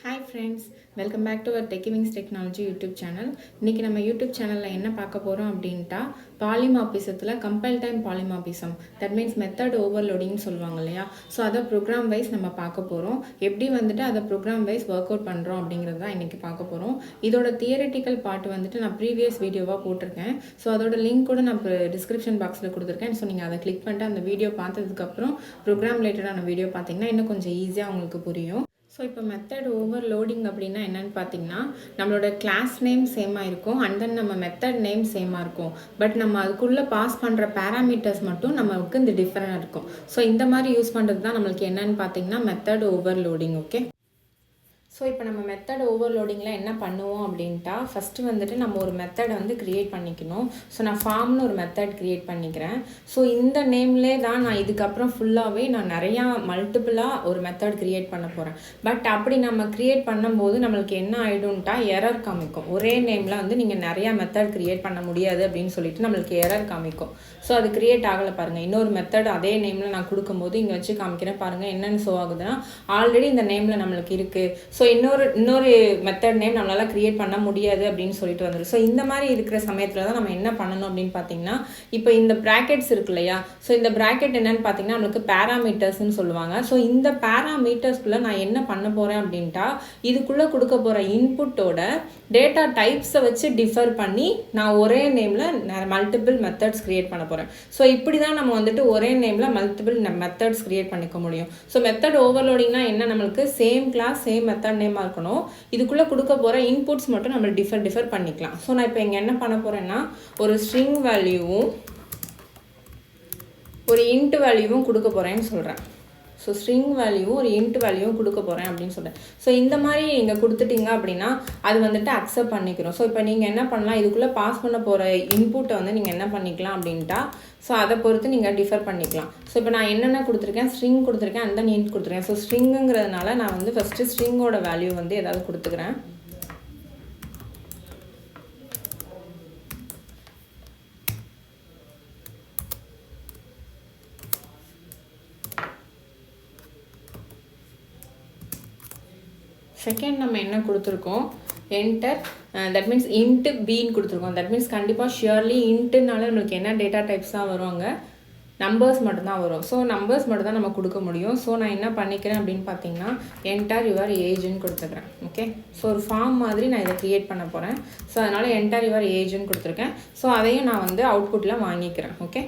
Hi friends, welcome back to our Techivings Technology YouTube channel. இன்னைக்கு நம்ம YouTube channelல என்ன பார்க்க போறோம் அப்படின்ட்டா polymorphismத்துல compile time polymorphism, that means method overloading சொல்லுவாங்க இல்லையா. ஸோ அதை ப்ரோக்ராம் வைஸ் நம்ம பார்க்க போகிறோம். எப்படி வந்துட்டு அதை ப்ரோக்ராம் வைஸ் ஒர்க் அவுட் பண்ணுறோம் அப்படிங்கிறது தான் இன்றைக்கி பார்க்க போகிறோம். இதோட தியரட்டிக்கல் பார்ட் வந்துட்டு நான் ப்ரீவியஸ் வீடியோவாக போட்டிருக்கேன். ஸோ அதோட லிங்க் கூட நான் டிஸ்கிரிப்ஷன் பாக்ஸில் கொடுத்துருக்கேன். ஸோ நீங்கள் அதை கிளிக் பண்ணிட்டு அந்த வீடியோ பார்த்ததுக்கப்புறம் ப்ரோக்ராம் ரிலேட்டடான வீடியோ பார்த்தீங்கன்னா இன்னும் கொஞ்சம் ஈஸியாக உங்களுக்கு புரியும். ஸோ இப்போ மெத்தட் ஓவர்லோடிங் அப்படின்னா என்னென்னு பார்த்தீங்கன்னா நம்மளோட கிளாஸ் நேம் சேமாக இருக்கும் அண்ட் தென் நம்ம மெத்தட் நேம் சேமாக இருக்கும். பட் நம்ம அதுக்குள்ளே பாஸ் பண்ணுற பேராமீட்டர்ஸ் மட்டும் நமக்கு இந்த டிஃப்ரெண்ட் இருக்கும். ஸோ இந்த மாதிரி யூஸ் பண்ணுறது தான் நம்மளுக்கு என்னென்னு பார்த்தீங்கன்னா மெத்தட் ஓவர்லோடிங். ஓகே, ஸோ இப்போ நம்ம மெத்தட் ஓவர்லோடிங்கில் என்ன பண்ணுவோம் அப்படின்ட்டா ஃபஸ்ட்டு வந்துட்டு நம்ம ஒரு மெத்தடை வந்து க்ரியேட் பண்ணிக்கணும். ஸோ நான் ஃபார்ம்னு ஒரு மெத்தட் க்ரியேட் பண்ணிக்கிறேன். ஸோ இந்த நேம்லே தான் நான் இதுக்கப்புறம் ஃபுல்லாகவே நான் நிறையா மல்டிபிளாக ஒரு மெத்தட் க்ரியேட் பண்ண போகிறேன். பட் அப்படி நம்ம க்ரியேட் பண்ணும்போது நம்மளுக்கு என்ன ஆகிடும்ட்டா எரர் காமிக்கும். ஒரே நேமில் வந்து நீங்கள் நிறையா மெத்தட் க்ரியேட் பண்ண முடியாது அப்படின்னு சொல்லிட்டு நம்மளுக்கு எரர் காமிக்கும். ஸோ அது க்ரியேட் ஆகலை பாருங்கள். இன்னொரு மெத்தட் அதே நேமில் நான் கொடுக்கும்போது இங்கே வச்சு காமிக்கிறேன் பாருங்கள் என்னென்னு ஷோ ஆகுதுன்னா ஆல்ரெடி இந்த நேமில் நம்மளுக்கு இருக்குது. ஸோ இன்னொரு மெத்தட் நேம் நம்மளால் க்ரியேட் பண்ண முடியாது அப்படின்னு சொல்லிட்டு வந்துடும். ஸோ இந்த மாதிரி இருக்கிற சமயத்தில் தான் நம்ம என்ன பண்ணணும் அப்படின்னு பார்த்தீங்கன்னா இப்போ இந்த ப்ராக்கெட்ஸ் இருக்கு இல்லையா. ஸோ இந்த ப்ராக்கெட் என்னன்னு பார்த்தீங்கன்னா நம்மளுக்கு பேராமீட்டர்ஸ்ன்னு சொல்லுவாங்க. ஸோ இந்த பேராமீட்டர்ஸ்குள்ளே நான் என்ன பண்ண போகிறேன் அப்படின்ட்டா இதுக்குள்ளே கொடுக்க போகிற இன்புட்டோட டேட்டா டைப்ஸை வச்சு டிஃபர் பண்ணி நான் ஒரே நேமில் மல்டிபிள் மெத்தட்ஸ் க்ரியேட் பண்ண போகிறேன். ஸோ இப்படி தான் நம்ம வந்துட்டு ஒரே நேமில் மல்டிபிள் மெத்தட்ஸ் க்ரியேட் பண்ணிக்க முடியும். ஸோ மெத்தட் ஓவர்லோடிங்னா என்ன, நம்மளுக்கு சேம் கிளாஸ் சேம் மெத்தட் நேமாக இருக்கணும். இதுக்குள்ளே கொடுக்க போகிற இன்புட்ஸ் மட்டும் நம்ம டிஃபர் பண்ணிக்கலாம். ஸோ நான் இப்போ இங்கே என்ன பண்ண போகிறேன்னா ஒரு ஸ்ட்ரிங் வேல்யூவும் ஒரு இன்ட் வேல்யூவும் கொடுக்க போகிறேன்னு சொல்கிறேன். ஸோ ஸ்ட்ரிங் வேல்யூவும் ஒரு இன்ட் வேல்யூவும் கொடுக்க போகிறேன் அப்படின்னு சொல்கிறேன். ஸோ இந்த மாதிரி நீங்கள் கொடுத்துட்டீங்க அப்படின்னா அது வந்துட்டு அக்செப்ட் பண்ணிக்கிறோம். ஸோ இப்போ நீங்கள் என்ன பண்ணலாம், இதுக்குள்ளே பாஸ் பண்ண போகிற இன்புட்டை வந்து நீங்கள் என்ன பண்ணிக்கலாம் அப்படின்ட்டா ஸோ அதை பொறுத்து நீங்கள் டிஃபர் பண்ணிக்கலாம். ஸோ இப்போ நான் என்னென்ன கொடுத்துருக்கேன், ஸ்ட்ரிங் கொடுத்துருக்கேன் அண்ட் தென் இன்ட் கொடுத்துருக்கேன். ஸோ ஸ்ட்ரிங்குங்கிறதுனால நான் வந்து ஃபஸ்ட்டு ஸ்ட்ரிங்கோட வேல்யூ வந்து ஏதாவது கொடுத்துக்கிறேன். செகண்ட் நம்ம என்ன கொடுத்துருக்கோம், என்டர், தட் மீன்ஸ் இன்ட்டு பின்னு கொடுத்துருக்கோம். தட் மீன்ஸ் கண்டிப்பாக ஷியர்லி இன்ட்டுனால நம்மளுக்கு என்ன டேட்டா டைப்ஸ் தான் வருவாங்க, நம்பர்ஸ் மட்டும்தான் வரும். ஸோ நம்பர்ஸ் மட்டும் தான் நம்ம கொடுக்க முடியும். ஸோ நான் என்ன பண்ணிக்கிறேன் அப்படின்னு பார்த்தீங்கன்னா என்டர் யுவர் ஏஜ்னு கொடுத்துக்கிறேன். ஓகே, ஸோ ஒரு ஃபார்ம் மாதிரி நான் இதை க்ரியேட் பண்ண போகிறேன். ஸோ அதனால் என்டர் யுவர் ஏஜ்னு கொடுத்துருக்கேன். ஸோ அதையும் நான் வந்து அவுட்புட்டில் வாங்கிக்கிறேன். ஓகே,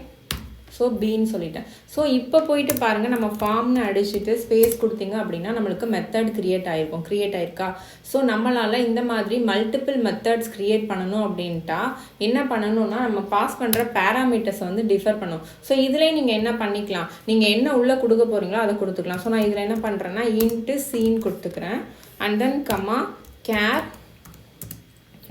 ஸோ பின்னு சொல்லிட்டேன். ஸோ இப்போ போயிட்டு பாருங்கள், நம்ம ஃபார்ம்னு அடிச்சுட்டு ஸ்பேஸ் கொடுத்தீங்க அப்படின்னா நம்மளுக்கு மெத்தட் க்ரியேட் ஆயிருக்கா. ஸோ நம்மளால் இந்த மாதிரி மல்டிபிள் மெத்தட்ஸ் க்ரியேட் பண்ணணும் அப்படின்ட்டா என்ன பண்ணணும்னா நம்ம பாஸ் பண்ணுற பேராமீட்டர்ஸை வந்து டிஃபர் பண்ணணும். ஸோ இதிலே நீங்கள் என்ன பண்ணிக்கலாம், நீங்கள் என்ன உள்ளே கொடுக்க போகிறீங்களோ அதை கொடுத்துக்கலாம். ஸோ நான் இதில் என்ன பண்ணுறேன்னா இன்ட்டு சீன் கொடுத்துக்கிறேன் அண்ட் தென் கம்மா கேர்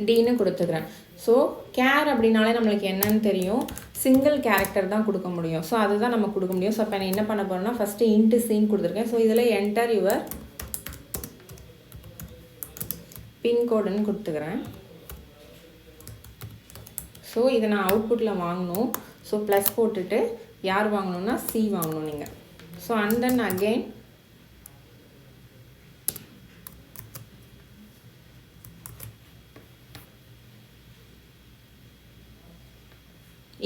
டின்னு கொடுத்துக்கிறேன். ஸோ கேர் அப்படின்னாலே நம்மளுக்கு என்னன்னு தெரியும், சிங்கிள் கேரக்டர் தான் கொடுக்க முடியும். ஸோ அதுதான் நம்ம கொடுக்க முடியும். ஸோ இப்போ நான் என்ன பண்ண போகிறேன்னா ஃபஸ்ட்டு இன்ட்டு சீன் கொடுத்துருக்கேன். ஸோ இதில் என்டர் யுவர் பின்கோடுன்னு கொடுத்துக்கிறேன். ஸோ இதை நான் அவுட்புட்டில் வாங்கணும். ஸோ ப்ளஸ் போட்டுட்டு யார் வாங்கணும்னா சி வாங்கணும் நீங்கள். ஸோ அண்ட் தென் அகெயின்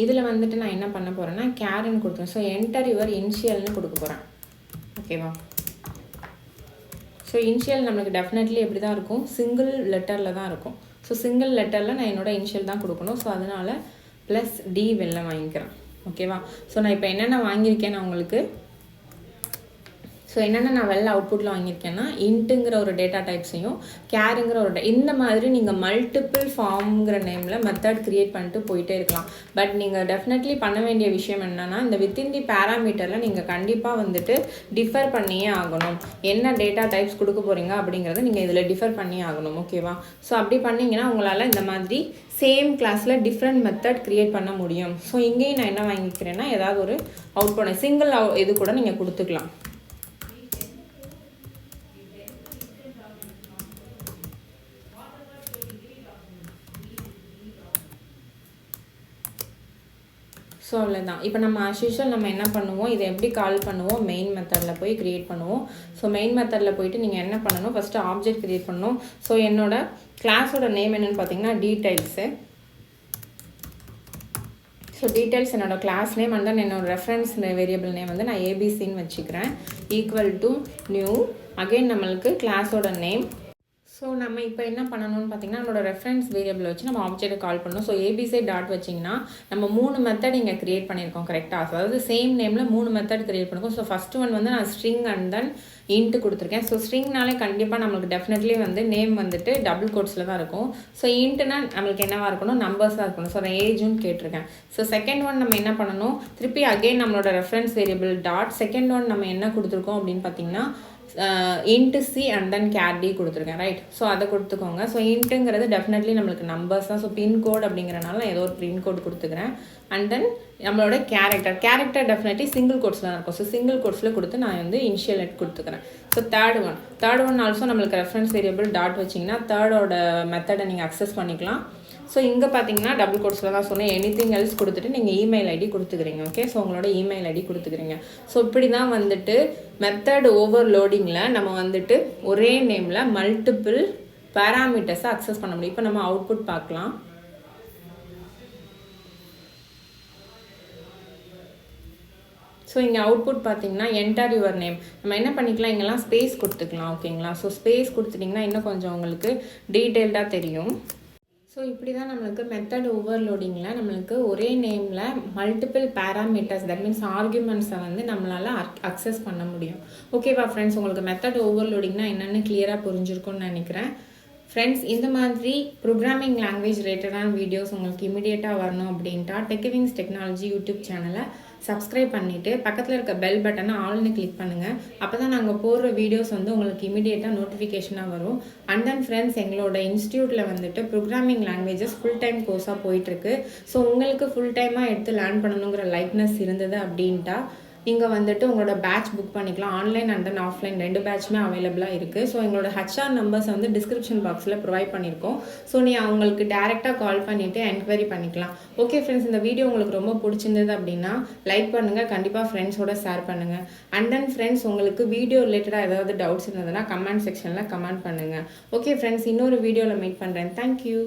இதில் வந்துட்டு நான் என்ன பண்ண போகிறேன்னா கேர்ன்னு கொடுத்தேன். ஸோ என்டர் யுவர் இனிஷியல்னு கொடுக்க போகிறேன். ஓகேவா, ஸோ இனிஷியல் நம்மளுக்கு டெஃபினெட்லி எப்படி தான் இருக்கும், சிங்கிள் லெட்டரில் தான் இருக்கும். ஸோ சிங்கிள் லெட்டரில் நான் என்னோடய இனிஷியல் தான் கொடுக்கணும். ஸோ அதனால் ப்ளஸ் டி வெளில வாங்கிக்கிறேன். ஓகேவா, ஸோ நான் இப்போ என்னென்ன வாங்கியிருக்கேன் நான் உங்களுக்கு, ஸோ என்னென்ன நான் வெளில அவுட்புட்டில் வாங்கியிருக்கேன்னா இன்ட்டுங்கிற ஒரு டேட்டா டைப்ஸையும் கேருங்கிற ஒரு இந்த மாதிரி நீங்கள் மல்டிபிள் ஃபார்ம்ங்கிற நேமில் மெத்தட் க்ரியேட் பண்ணிட்டு போயிட்டே இருக்கலாம். பட் நீங்கள் டெஃபினெட்லி பண்ண வேண்டிய விஷயம் என்னென்னா இந்த வித்தின் தி பேராமீட்டரில் நீங்கள் கண்டிப்பாக வந்துட்டு டிஃபர் பண்ணியே ஆகணும். என்ன டேட்டா டைப்ஸ் கொடுக்க போகிறீங்க அப்படிங்கிறத நீங்கள் இதில் டிஃபர் பண்ணியே ஆகணும். ஓகேவா, ஸோ அப்படி பண்ணிங்கன்னா உங்களால் இந்த மாதிரி சேம் கிளாஸில் டிஃப்ரெண்ட் மெத்தட் க்ரியேட் பண்ண முடியும். ஸோ இங்கேயும் நான் என்ன வாங்கிக்கிறேன்னா ஏதாவது ஒரு அவுட் பண்ண சிங்கிள் இது கூட நீங்கள் கொடுத்துக்கலாம். ஸோ அவ்வளோதான். இப்போ நம்ம as usual நம்ம என்ன பண்ணுவோம், இதை எப்படி கால் பண்ணுவோம், மெயின் மெத்தடில் போய் க்ரியேட் பண்ணுவோம். ஸோ மெயின் மெத்தடில் போயிட்டு நீங்கள் என்ன பண்ணணும், ஃபஸ்ட்டு ஆப்ஜெக்ட் க்ரியேட் பண்ணணும். ஸோ என்னோட கிளாஸோட நேம் என்னென்னு பார்த்தீங்கன்னா டீடைல்ஸு. ஸோ டீடைல்ஸ் என்னோடய கிளாஸ் நேம் அண்ட் தென் என்னோடய ரெஃபரன்ஸ் வேரியபிள் நேம் வந்து நான் ஏபிசின்னு வச்சுக்கிறேன். ஈக்குவல் டு நியூ, அகெயின் நம்மளுக்கு கிளாஸோட நேம். ஸோ நம்ம இப்போ என்ன பண்ணணும்னு பார்த்தீங்கன்னா நம்மளோட ரெஃபரன்ஸ் வேரியபிள் வச்சு நம்ம ஆப்ஜெக்ட்டை கால் பண்ணணும். ஸோ ஏபிசி டாட் வச்சிங்கன்னா நம்ம 3 மெத்தட் இங்கே க்ரியேட் பண்ணியிருக்கோம் கரெக்டாக. அதாவது சேம் நேமில் 3 மெத்தட் க்ரியேட் பண்ணிருக்கோம். ஸோ ஃபஸ்ட்டு ஒன் வந்து நான் ஸ்ட்ரிங் அண்ட் தென் இன்ட்டு கொடுத்துருக்கேன். ஸோ ஸ்ட்ரிங்னாலே கண்டிப்பாக நம்மளுக்கு டெஃபினெட்லி வந்து நேம் வந்துட்டு டபுள் கோட்ஸில் தான் இருக்கும். ஸோ இன்ட்டுனா நம்மளுக்கு என்னவாக இருக்கணும், நம்பர்ஸாக இருக்கணும். ஸோ நான் ஏஜுன்னு கேட்டிருக்கேன். ஸோ செகண்ட் ஒன் நம்ம என்ன பண்ணணும், திருப்பி அகெயின் நம்மளோட reference variable dot second one நம்ம என்ன கொடுத்துருக்கோம் அப்படின்னு பார்த்தீங்கன்னா int c and then char d கொடுத்துருக்கேன் ரைட். ஸோ அதை கொடுத்துக்கோங்க. ஸோ இன்ட்டுங்கிறது டெஃபினெட்லி நம்மளுக்கு நம்பர்ஸ் தான். ஸோ பின்கோட் அப்படிங்கிறனால நான் ஏதோ ஒரு பின்கோட் கொடுத்துக்கிறேன். அண்ட் தென் நம்மளோட கேரக்டர் டெஃபினெட்லி சிங்கிள் கோட்ஸில் தான் இருக்கும். ஸோ சிங்கிள் கோட்ஸில் கொடுத்து நான் வந்து இனிஷியல் கொடுத்துக்கிறேன். ஸோ தேர்ட் ஒன் ஆல்சோ நம்மளுக்கு ரெஃபரன்ஸ் வேரியபிள் டாட் வச்சிங்கன்னா தேர்டோட மெத்தடை நீங்கள் அக்சஸ் பண்ணிக்கலாம். ஸோ இங்கே பார்த்தீங்கன்னா டபுள் கோட்ஸில் தான் சொன்னேன். எனிதிங் எல்ஸ் கொடுத்துட்டு நீங்கள் இமெயில் ஐடி கொடுத்துக்கிறீங்க. ஓகே, ஸோ உங்களோட இமெயில் ஐடி கொடுத்துக்கிறீங்க. ஸோ இப்படி தான் வந்துட்டு மெத்தட் ஓவர்லோடிங்கில் நம்ம வந்துட்டு ஒரே நேமில் மல்டிபிள் பேராமீட்டர்ஸை அக்சஸ் பண்ண முடியும். இப்போ நம்ம அவுட்புட் பார்க்கலாம். ஸோ இங்கே அவுட்புட் பார்த்தீங்கன்னா என்டர் யுவர் நேம். நம்ம என்ன பண்ணிக்கலாம், இங்கெல்லாம் ஸ்பேஸ் கொடுத்துக்கலாம். ஓகேங்களா, ஸோ ஸ்பேஸ் கொடுத்துட்டிங்கன்னா இன்னும் கொஞ்சம் உங்களுக்கு டீட்டெயில்டாக தெரியும். ஸோ இப்படி தான் நம்மளுக்கு மெத்தட் ஓவர்லோடிங்கில் நம்மளுக்கு ஒரே நேமில் மல்டிபிள் பேராமீட்டர்ஸ் தட் மீன்ஸ் ஆர்குமெண்ட்ஸை வந்து நம்மளால் அக்சஸ் பண்ண முடியும். ஓகேவா ஃப்ரெண்ட்ஸ், உங்களுக்கு மெத்தட் ஓவர்லோடிங்னா என்னென்னு கிளியராக புரிஞ்சிருக்கும்னு நினைக்கிறேன். ஃப்ரெண்ட்ஸ், இந்த மாதிரி ப்ரோக்ராமிங் லாங்குவேஜ் ரிலேட்டடான வீடியோஸ் உங்களுக்கு இமீடியட்டாக வரணும் அப்படின்ட்டா டெக்கிவிங்ஸ் டெக்னாலஜி யூடியூப் சேனலை சப்ஸ்கிரைப் பண்ணிவிட்டு பக்கத்தில் இருக்க பெல் பட்டனை ஆல்னு கிளிக் பண்ணுங்கள். அப்போ தான் நாங்கள் போடுற வீடியோஸ் வந்து உங்களுக்கு இமீடியட்டாக நோட்டிஃபிகேஷனாக வரும். அண்ட் தென் ஃப்ரெண்ட்ஸ், எங்களோட இன்ஸ்டியூட்டில் வந்துட்டு ப்ரோக்ராமிங் லாங்குவேஜஸ் ஃபுல் டைம் கோர்ஸாக போயிட்டுருக்கு. ஸோ உங்களுக்கு ஃபுல் டைமாக எடுத்து லேர்ன் பண்ணணுங்கிற லைக்னஸ் இருந்தது அப்படின்ட்டா இங்கே வந்துட்டு உங்களோட பேட்ச் புக் பண்ணிக்கலாம். ஆன்லைன் அண்ட் தென் ஆஃப்லைன் 2 பேட்சுமே அவைலபிளாக இருக்குது. ஸோ எங்களோட ஹெச்ஆர் நம்பர்ஸ் வந்து டிஸ்கிரிப்ஷன் பாக்ஸில் ப்ரொவைட் பண்ணியிருக்கோம். ஸோ நீ அவங்களுக்கு டேரெக்டாக கால் பண்ணிவிட்டு என்கொயரி பண்ணிக்கலாம். ஓகே ஃப்ரெண்ட்ஸ், இந்த வீடியோ உங்களுக்கு ரொம்ப பிடிச்சிருந்தது அப்படின்னா லைக் பண்ணுங்கள், கண்டிப்பாக ஃப்ரெண்ட்ஸோட ஷேர் பண்ணுங்கள். அண்ட் தென் ஃப்ரெண்ட்ஸ், உங்களுக்கு வீடியோ ரிலேட்டடாக ஏதாவது டவுட்ஸ் இருந்ததுன்னா கமெண்ட் செக்ஷனில் கமெண்ட் பண்ணுங்கள். ஓகே ஃப்ரெண்ட்ஸ், இன்னொரு வீடியோவில் மீட் பண்ணுறேன். தேங்க்யூ.